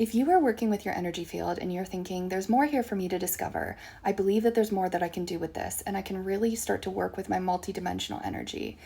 If you are working with your energy field and you're thinking, there's more here for me to discover, I believe that there's more that I can do with this, and I can really start to work with my multidimensional energy.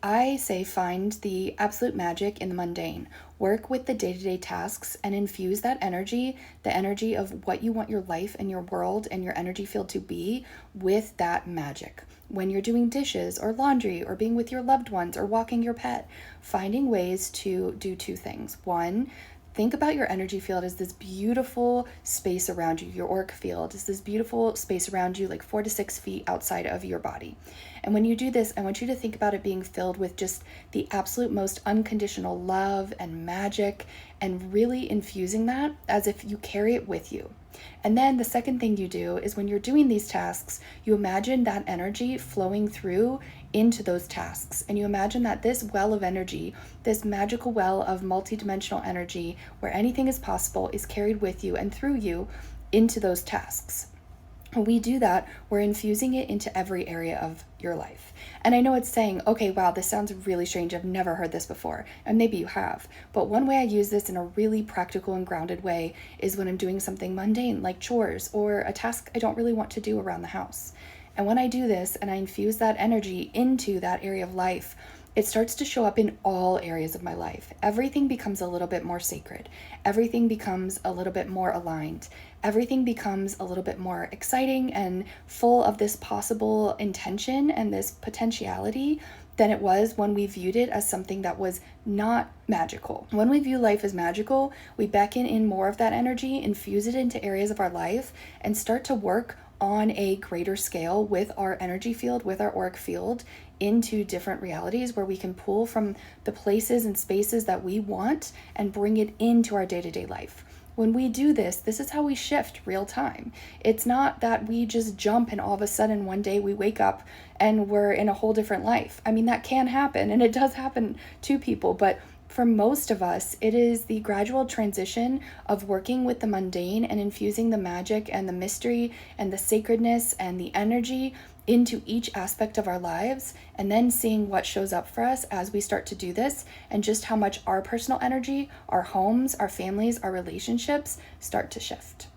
I say find the absolute magic in the mundane. Work with the day to day tasks and infuse that energy, the energy of what you want your life and your world and your energy field to be, with that magic. When you're doing dishes or laundry or being with your loved ones or walking your pet, finding ways to do two things. One, think about your energy field as this beautiful space around you. Your auric field is this beautiful space around you, like 4 to 6 feet outside of your body. And when you do this, I want you to think about it being filled with just the absolute most unconditional love and magic, and really infusing that as if you carry it with you. And then the second thing you do is when you're doing these tasks, you imagine that energy flowing through into those tasks. And you imagine that this well of energy, this magical well of multidimensional energy, where anything is possible, is carried with you and through you into those tasks. When we do that, we're infusing it into every area of your life. And I know it's saying, okay, wow, this sounds really strange. I've never heard this before. And maybe you have. But one way I use this in a really practical and grounded way is when I'm doing something mundane, like chores or a task I don't really want to do around the house. And when I do this and I infuse that energy into that area of life, it starts to show up in all areas of my life. Everything becomes a little bit more sacred. Everything becomes a little bit more aligned. Everything becomes a little bit more exciting and full of this possible intention and this potentiality than it was when we viewed it as something that was not magical. When we view life as magical, we beckon in more of that energy, infuse it into areas of our life, and start to work on a greater scale with our energy field, with our auric field, into different realities where we can pull from the places and spaces that we want and bring it into our day-to-day life. When we do this, this is how we shift real time. It's not that we just jump and all of a sudden one day we wake up and we're in a whole different life. I mean, that can happen, and it does happen to people, but for most of us, it is the gradual transition of working with the mundane and infusing the magic and the mystery and the sacredness and the energy into each aspect of our lives, and then seeing what shows up for us as we start to do this, and just how much our personal energy, our homes, our families, our relationships start to shift.